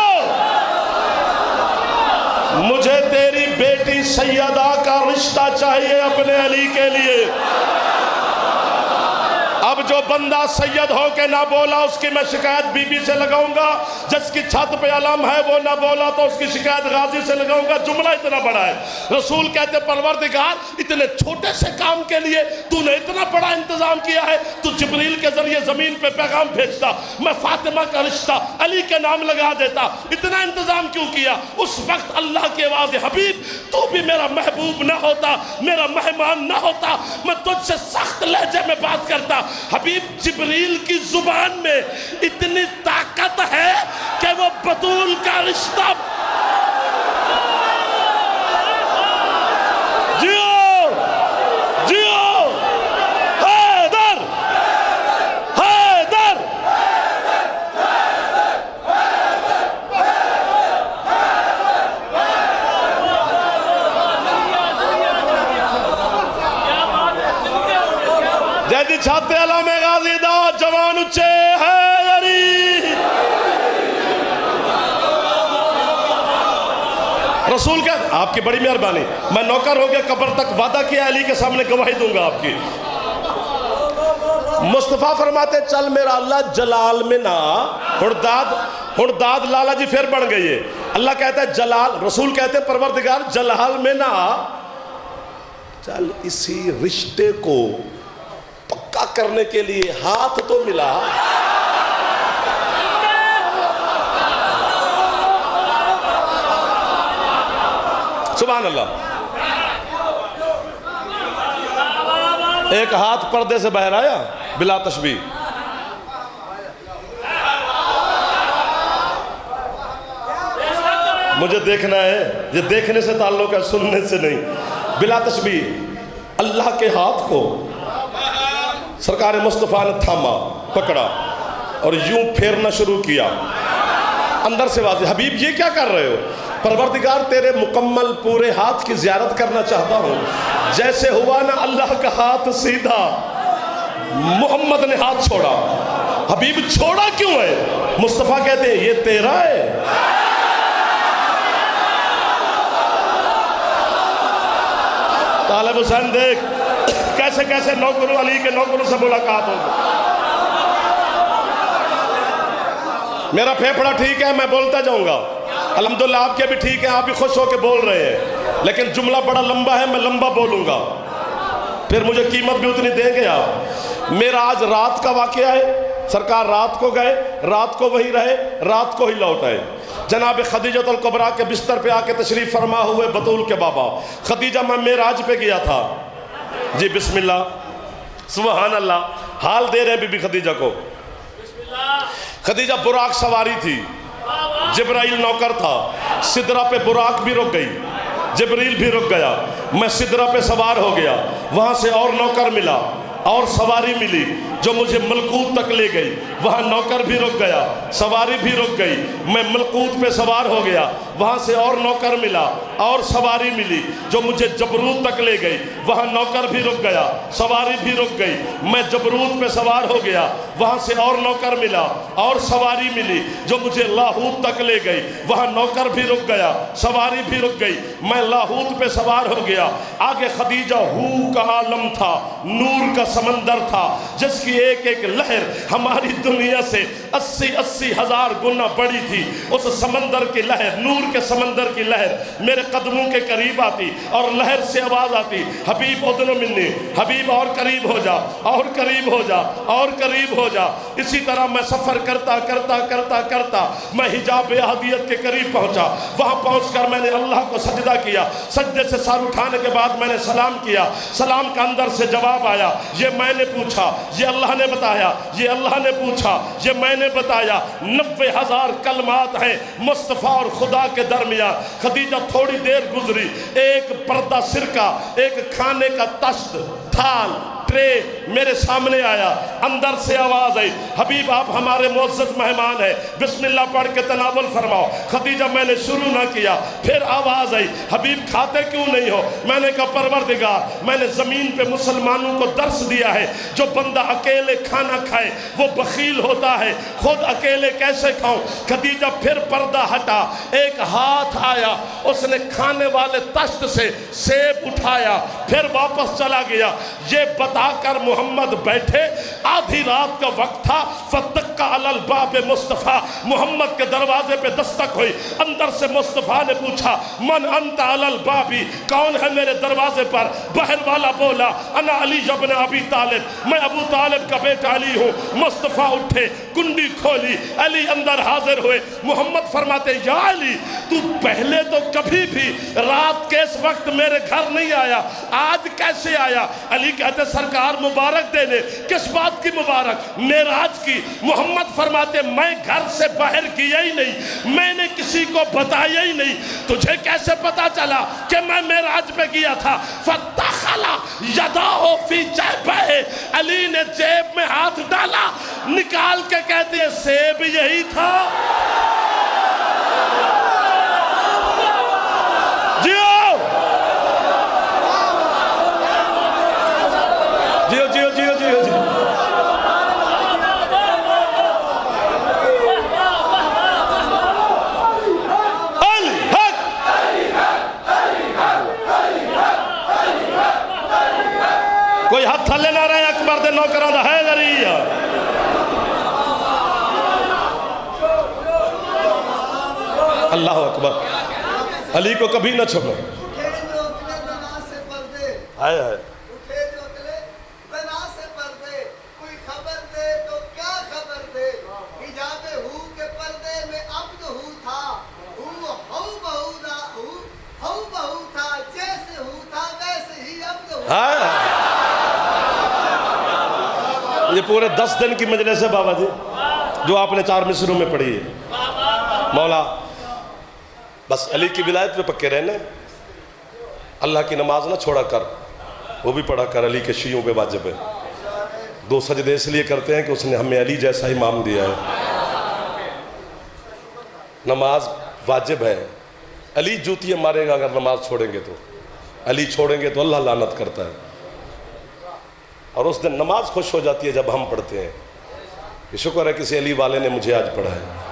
मुझे तेरी बेटी सैयदा का रिश्ता चाहिए अपने अली के लिए अब जो बंदा सैयद हो के ना बोला उसकी मैं शिकायत बीबी से लगाऊंगा जिसकी छत पे अलम है वो ना बोला तो उसकी शिकायत गाजी से लगाऊंगा जुमला इतना बड़ा है रसूल कहते परवरदिगार इतने छोटे से काम के लिए तूने इतना बड़ा इंतजाम किया है तू जिब्रील के जरिए जमीन पे पैगाम भेजता मैं फातिमा का रिश्ता अली के नाम लगा देता इतना इंतजाम क्यों किया उस वक्त अल्लाह की आवाज हबीब तू भी मेरा महबूब ना होता मेरा मेहमान ना होता मैं तुझसे सख्त लहजे में बात करता हबीब जिब्रील की जुबान में इतनी ताकत है कि वो बतूल का रिश्ता जियो जियो हैदर हैदर जैदी छाते अला में गाजी दा जवान उच्चे है रसूल क्या आपकी बड़ी मेहरबानी मैं नौकर हो गया कब्र तक वादा किया अली के सामने गवाही दूंगा आपकी मुस्तफा फरमाते चल मेरा अल्लाह जलाल में ना हुड़दाद लाला जी फिर बढ़ गई है अल्लाह कहता है जलाल रसूल कहते हैं परवरदिगार जलाल में ना चल इसी रिश्ते को पक्का करने के लिए हाथ तो मिला सुभान अल्लाह एक हाथ पर्दे से बाहर आया बिला तशबीह मुझे देखना है ये देखने से ताल्लुक है सुनने से नहीं बिला तशबीह अल्लाह के हाथ को सरकार मुस्तफ़ा ने थामा पकड़ा और यूं फेरना शुरू किया अंदर से वाज़ेह हबीब ये क्या कर रहे हो परवरदिगार तेरे मुकम्मल पूरे हाथ की ज़ियारत करना चाहता हूँ जैसे हुआ ना अल्लाह का हाथ सीधा मोहम्मद ने हाथ छोड़ा हबीब छोड़ा क्यों है मुस्तफ़ा कहते हैं ये तेरा है तालिब हुसैन देख कैसे कैसे नौकरों अली के नौकरों से मुलाकात होगी मेरा फेफड़ा ठीक है मैं बोलता जाऊंगा अल्हम्दुलिल्लाह आपके भी ठीक है आप भी खुश होकर बोल रहे हैं लेकिन जुमला बड़ा लंबा है मैं लंबा बोलूंगा फिर मुझे कीमत भी उतनी देंगे आप मेरा आज रात का वाकया है सरकार रात को गए रात को वहीं रहे रात को ही लौट आए जनाब खदीजतुल कुबरा के बिस्तर पे आके तशरीफ फरमा हुए बतूल के बाबा खदीजा मैं मेराज पे गया था जी बिस्मिल्लाह सुभान अल्लाह हाल दे रहे हैं बीबी खदीजा को खदीजा बुराक सवारी थी जिब्राइल नौकर था सिदरा पे बुराक भी रुक गई जिब्रील भी रुक गया मैं सिदरा पे सवार हो गया वहां से और नौकर मिला और सवारी मिली जो मुझे मलकूत तक ले गई वहाँ नौकर भी रुक गया सवारी भी रुक गई मैं मलकूत पे सवार हो गया वहाँ से और नौकर मिला और सवारी मिली जो मुझे जबरूत तक ले गई। वहाँ नौकर भी रुक गया, सवारी भी रुक गई, मैं जबरूत पे सवार हो गया। वहाँ से और नौकर मिला और सवारी मिली जो मुझे लाहूत तक ले गई। वहाँ नौकर भी रुक गया, सवारी भी रुक गई, मैं लाहूत पे सवार हो गया। आगे खदीजा हू का आलम था, नूर का समंदर था, जिसकी एक एक लहर हमारी दुनिया से 80-80 हज़ार गुना बड़ी थी। उस समंदर की लहर, नूर के समंदर की लहर मेरे कदमों के करीब आती और लहर से आवाज आती, हबीब उदनो मिन्नी, हबीब और करीब हो जा, और करीब हो जा, और करीब हो जा। इसी तरह मैं सफर करता करता करता करता मैं हिजाब अहदियत के करीब पहुंचा। वहां पहुंचकर मैंने अल्लाह को सजदा किया। सजदे से सर उठाने के बाद मैंने सलाम किया। सलाम का अंदर से जवाब आया, ये मैंने पूछा, ये अल्लाह ने बताया, ये अल्लाह ने पूछा, ये मैंने बताया। 90,000 कलमात हैं मुस्तफ़ा और खुदा के दरमियान। खदीजा थोड़ी देर गुजरी, एक पर्दा सिरका, एक खाने का तश्त, थाल, ट्रे मेरे सामने आया। अंदर से आवाज आई, हबीब आप हमारे मुअज़्ज़ज़ मेहमान हैं, बिस्मिल्लाह पढ़ के तनावुल फरमाओ। खदीजा मैंने शुरू ना किया, फिर आवाज आई, हबीब खाते क्यों नहीं हो? मैंने कहा परवरदिगार, मैंने ज़मीन पे मुसलमानों को दर्स दिया है, जो बंदा अकेले खाना खाए वो बखील होता है, खुद अकेले कैसे खाऊं? खदीजा फिर पर्दा हटा, एक हाथ आया, उसने खाने वाले तश्त से सेब उठाया, फिर वापस चला गया। ये बताकर मोहम्मद बैठे, आधी रात का वक्त था। फतक्का अलल बाब मुस्तफ़ा, मोहम्मद के दरवाजे पे दस्तक हुई। अंदर से मुस्तफ़ा ने पूछा, मन अंत अलल बाबी, कौन है मेरे दरवाजे पर? बाहर वाला बोला, अना अली इब्न अबी तालिब, मैं अबू तालिब का बेटा अली हूँ। मुस्तफ़ा उठे, कुंडी खोली, अली अंदर हाजिर हुए। मोहम्मद फरमाते, या अली, तू पहले तो कभी भी रात के इस वक्त मेरे घर नहीं आया, आज कैसे आया? अली कहते, सरकार मुबारक देने। किस बात की मुबारक? मेराज की। मोहम्मद फरमाते, मैं घर से बाहर किया ही नहीं, मैंने किसी को बताया ही नहीं, तुझे कैसे पता चला कि मैं मेराज पे किया था? फतखला यदाहो फी जेबे, अली ने जेब में हाथ डाला, निकाल के कहते हैं सेब यही था। जियो जियो जियो जियो जियो। कोई हाथ थले ना रहे, अकबर दे नौकरां दा है जरिया। अल्लाह अकबर। अली को कभी ना छोड़ो। हाय हाय। ये पूरे 10 दिन की मजलिस है बाबा जी, जो आपने 4 मिसरों में पढ़ी है। मौला बस अली की विलायत पे पक्के रहने, अल्लाह की नमाज ना छोड़ा कर, वो भी पढ़ा कर, अली के शियों पे वाजिब है। 2 सजदे इसलिए करते हैं कि उसने हमें अली जैसा इमाम दिया है। नमाज वाजिब है। अली जूतियाँ मारेगा अगर नमाज छोड़ेंगे तो, अली छोड़ेंगे तो अल्लाह लानत करता है। और उस दिन नमाज खुश हो जाती है जब हम पढ़ते हैं कि शुक्र है किसी अली वाले ने मुझे आज पढ़ा है।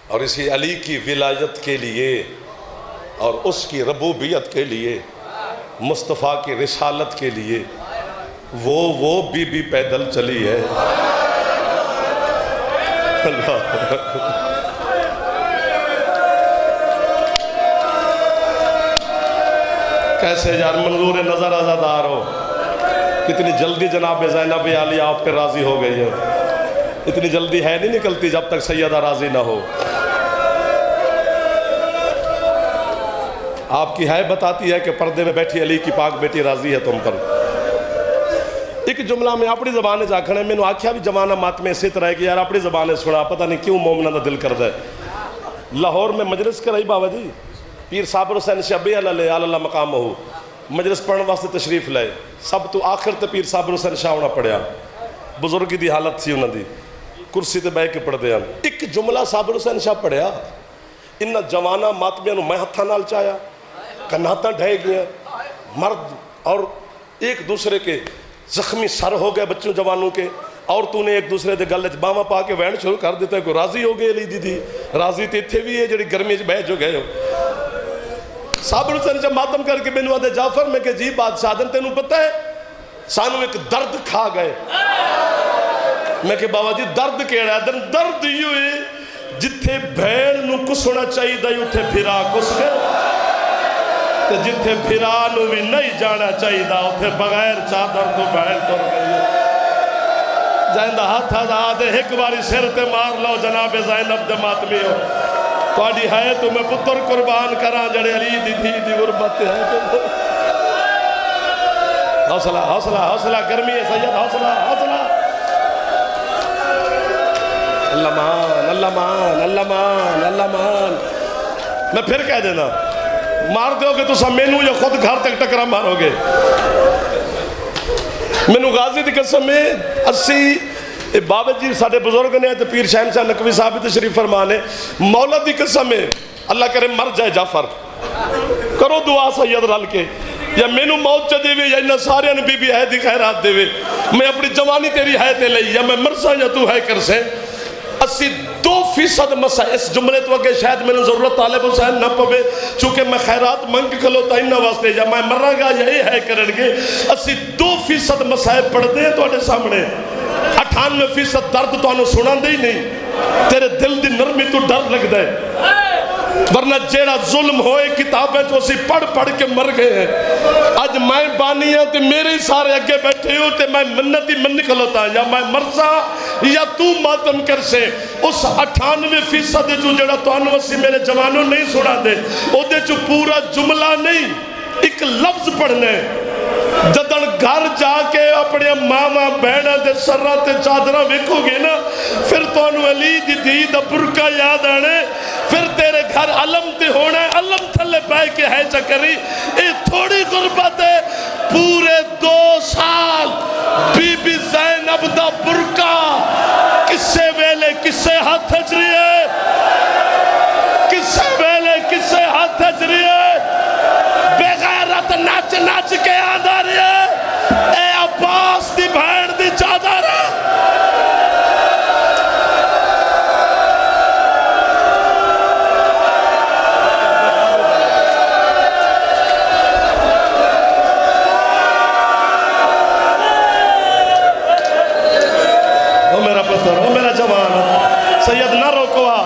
और इसी अली की विलायत के लिए और उसकी रबूबियत के लिए, मुस्तफ़ा की रिसालत के लिए वो बीबी पैदल चली है। अल्लाह कैसे यार मंजूर नज़र आज़ादार हो, कितनी जल्दी जनाब ज़ैनब आलिया आप पे राज़ी हो गई है। इतनी जल्दी है नहीं निकलती जब तक सैयदा राज़ी ना हो। आपकी है बताती है कि पर्दे में बैठी अली की पाक बेटी राज़ी है तुम पर। एक जुमला में अपनी ज़बान आखना, मैंने आख्या भी जमाना मत में इसी तरह कि यार अपनी ज़बान सुना, पता नहीं क्यों मोमना का दिल करता है। लाहौर में मजलिस कराई बाबा जी, पीर साबर हुसैन शबी अल्लाह मकाम हो, मजलिस पढ़ने वास्ते तशरीफ लाए। सब तो आखिर तो पीर साबर हुसैन शाह होना पड़िया, बुजुर्ग की हालत सी उन्होंने। कुर्सी ते बह के पढ़ते हैं। एक जुमला साबिर हुसैन शाह पढ़िया, इन्ना जवाना मातमिया मैं हथा नाल चाया, कनाता ढह गया, मर्द और एक दूसरे के जख्मी सर हो गए बच्चों जवानों के, और तूने एक दूसरे के गल बावा पा के वहन शुरू कर दिता। कोई राजी हो गए अली दीदी, राजी तो इतने भी है जी गर्मी बह जो गए हो। साबिर हुसैन जब मातम करके मैनू आते जाफर मैं जी बादशाह तेन पता है सानू एक दर्द खा गए। मैं कि बाबा जी दर्द केड़ा? दर्द इो है जिथे भैन नू कुसना चाहिए उत्थे फिरा कुस गए, ते जिथे फिरा नू भी नहीं जाना चाहिए उत्थे बगैर चादर तो भैन तुर गई। जाइंदा हाथ आजाद एक बारी सिर ते मार लो जनाब ज़ैनब दे मातमी हो तुहाडी है तो मैं पुत्र कुर्बान करा जड़े अली दी धी दी गुरबत है। हौसला हौसला हौसला, गर्मी है सैयद, हौसला हौसला। अल्लाह मान अल्लाह मान अल्लाह मान अल्लाह मान। मैं फिर कह देना, मार दोगे तो सब मैनू या खुद घर तक टकरा मारोगे। मैनू गाजी की कसम है 80 बाबा जी साढ़े बुजुर्ग ने तो पीर शहनशाह नकवी साहब तशरीफ फरमा ने, मौला की कसम है अल्लाह करे मर जाए जाफर, करो दुआ सैयद रल के, या मैनू मौत च देवे या इन्होंने सारे बीबी है दी खैरात देवे, मैं अपनी जवानी तेरी है ते लई, या मैं मरसा या तू है कर से। 82% मसा इस जुमले तो अगे शायद मैंने जरूरत तालिब हुसैन न पवे, चूंकि मैं खैरात मंग खलोता इन्होंने वास्ते, या मैं मरांगा या ये है करनगे। 82% मसाइब पढ़ते हैं तुहाडे सामने, 98% दर्द तुहानू सुनांदे ही नहीं, तेरे दिल की नरमी तो डर लगता है। वरना जेड़ा जुल्म होए किताबें तो असी पढ़ पढ़ के मर गए हैं। अज मैं बानी हाँ तो मेरे ही सारे अगे बैठे हो तो मैं मन्नत ही मन खलोता, या मैं मरसा या तू मातम कर से। उस 98% जो जेड़ा तुहानू असी मेरे जवानों नहीं सुना दे, ओदे चो पूरा जुमला नहीं एक लफ्ज पढ़ना है। जदन घर जाके अपने मामा बहना के सरा ते चादर वेखोगे ना, फिर तुहानू अली दी धी दा बुरका याद आने, फिर तेरे घर अलम ते होना, अलम थले पै के है चकरी। ये थोड़ी गुरबत है, पूरे 2 साल बीबी ज़ैनब दा बुरका किसे वेले किसे हाथ च रही है, किसे वेले किसे हाथ च रही है, बेगैरत नच नच के आंदा रही है। ए अब्बास दी भैन दी चादर ओ मेरा पुत्र, ओ मेरा जवान सैयद ना रोकवा।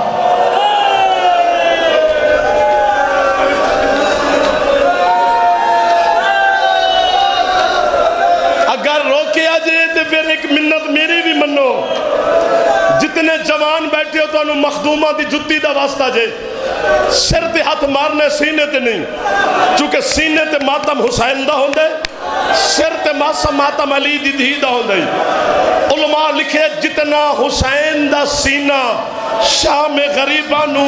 अगर रोकिया जे तो फिर एक मिन्नत मेरी भी मनो, जितने जवान बैठे हो तो मखदूमा की जुत्ती का वास्ता जे, सिर ते हाथ मारने सीने ते नहीं, चूंकि सीने ते मातम हुसैन दा होंदा, सिर ते मातम अली दी धी दा होंदा। उलमा लिखे जितना हुसैन दा सीना शाम गरीबा नू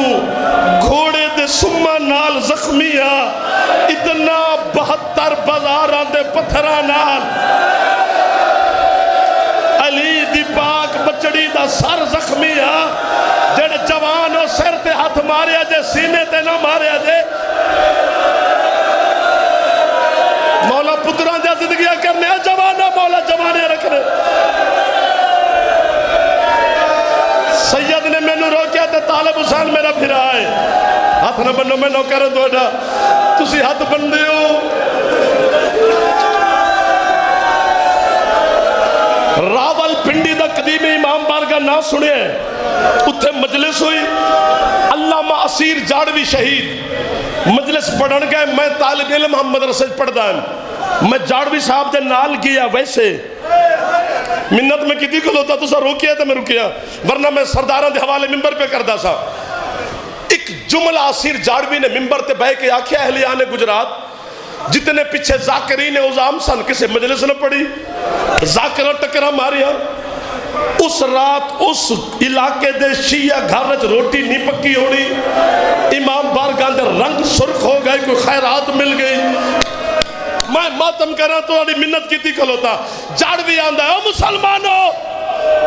घोड़े दे सुम्मा नाल जख्मी आ, इतना 72 बाजारां दे पत्थरां नाल अली दी पाक बचड़ी दा सर जख्मी आ। जेड़े जवान हो सिर ते हाथ मारिया जे, सीने ते ना मारिया जे। मौला पुत्रां दी जिंदगियां करने जवाना, मौला जवाने रखने। सैयद ने मैनू रोकिया तो तालिब हुसैन मेरा फिरा है, हाथ ना बनो, मैं नौकर तुहाडा, तुसी हाथ बंदे हो। रावलपिंडी दा कदीमी इमाम बारगाह ना सुने, उत्थे मजलिस हुई, अल्लामा असीर जाड़वी शहीद मजलिस पढ़न गए। मैं तालिब इल्म मोहम्मद रसूल पढ़दा, मैं जाड़वी साहब दे नाल गया। वैसे मिन्नत में कितनी खलोता, तुसा रोकिया तो मैं रुकिया, वरना मैं सरदारों के हवाले मिंबर पे करदा सा। एक जुमला असीर जाड़वी ने मिंबर ते बह के आख्या, अहलियाने गुजरात जितने पीछे जाकिरीन उजाम सन, किसी मजलिस ने पढ़ी, जाकिर टकरा मारिया। उस रात उस इलाके दे शिया घर च रोटी नहीं पक्की होनी, इमाम बारगाह दे रंग सुर्ख हो गए, कोई खैरात मिल गई। मैं मातम करा तो मिन्नत की खलोता, जड़ भी आंदा है मुसलमानों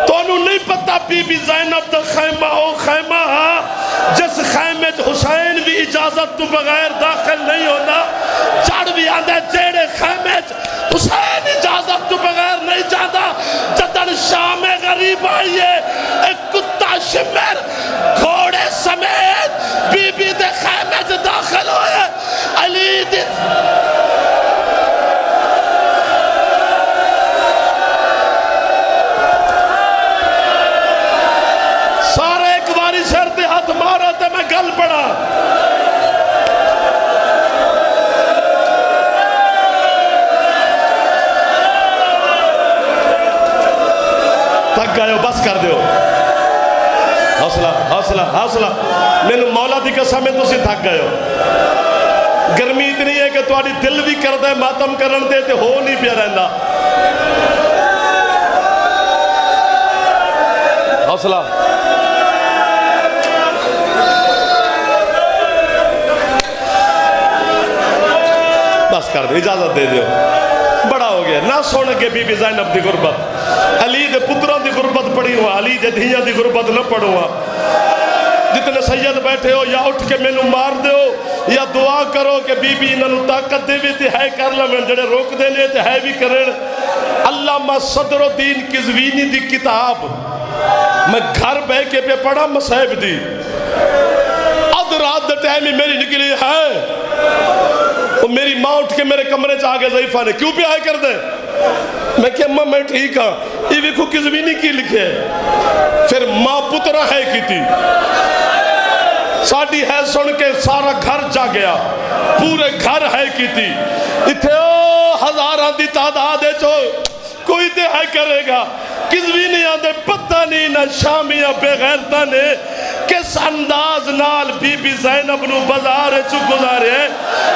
तोनू नहीं पता बीबी ज़ैनब दा खैमा ओ खैमा हा जिस खैमे च हुसैन भी इजाजत तो बगैर दाखिल नहीं होता। चढ़ भी आंदा जेड़े खैमे च हुसैन इजाजत तो बगैर नहीं जाता। जदन शाम गरीब आइए एक कुत्ता शिमर घोड़े समेत बीबी दे खैमे च दाखिल होए। अली दी सारे एक बारी सिर ते हाथ मारो ते मैं गल पड़ा। थक गए हो, बस कर दो। हौसला हौसला हौसला। मैनू मौला दी कसम है तुसी थक गए हो। गर्मी इतनी है कि तुम्हारी दिल भी करता है मातम करन दे ते हो नहीं पिया रहिंदा। हौसला। बस कर दो, इजाजत दे दो, बड़ा हो गया ना। सुन के बीबी ज़ैनब दी गुरबत, अली दे पुत्रों दी गुरबत पढ़ी हुआ, अली दे धियां दी गुरबत न पढ़ूआ। जितने सैयद बैठे हो या उठ के मैनू मार दो या दुआ करो कि बीबी इन्होंने ताकत देवी ते है कर लवें, जेड़े रोक देने ते है भी करें। अल्लामा सदरुद्दीन किज़वीनी दी किताब मैं घर बह के पे पढ़ा मसाहिब दी। अध रात द टाइम ही मेरी निकली है। वो मेरी माँ उठ के मेरे कमरे च आ गए ज़ईफा ने क्यों प्यार कर दे। मैं क्या अम्मा मैं ठीक हाँ। ये देखो किज़वीनी की लिखे फिर माँ पुत्रा है की थी साड़ी है सुन के सारा घर जा गया। पूरे घर है की थी इथे हजारां दी तादाद चो कोई ते है करेगा। किज़वीनी आंदे पता नहीं ना शामिया बेगैरता ने किस अंदाज नाल बीबी ज़ैनब नू बाजार च गुजारे।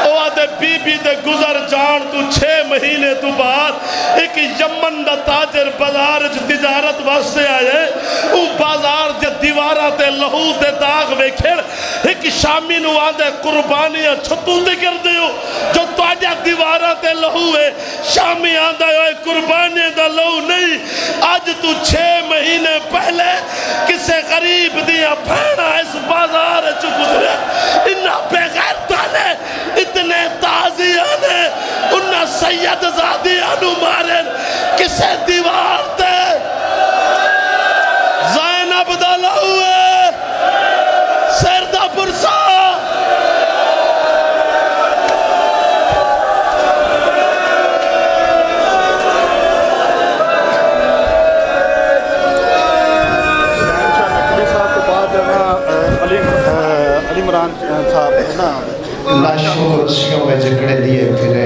ओ आदे बीबी दे गुजर जान तू 6 महीने तू बाद एक यमन दा ताजर बाजार च तिजारत वास्ते आए। वो बाजार दे दीवारां ते लहू दे दाग वेखे। एक शामी नू आंदे कुर्बानियां छतू ते करदे हो जो तुहाडे दीवारां ते लहू है। शामी आंदा ओए कुर्बानियां दा लहू नहीं। आज तू 6 महीने पहले किसे गरीब दिया भैणा इस बाजार च गुजरे। इन्ना बेगैरता ने इतने ताजिया ने उन्ना सैयद ज़ादिया नू मारे किसे दीवार ते ज़ैनब दा लहू है सिर दा पुरसा। अली इमरान साहब है ना लाशों को रस्सियों में जकड़े लिए फिरे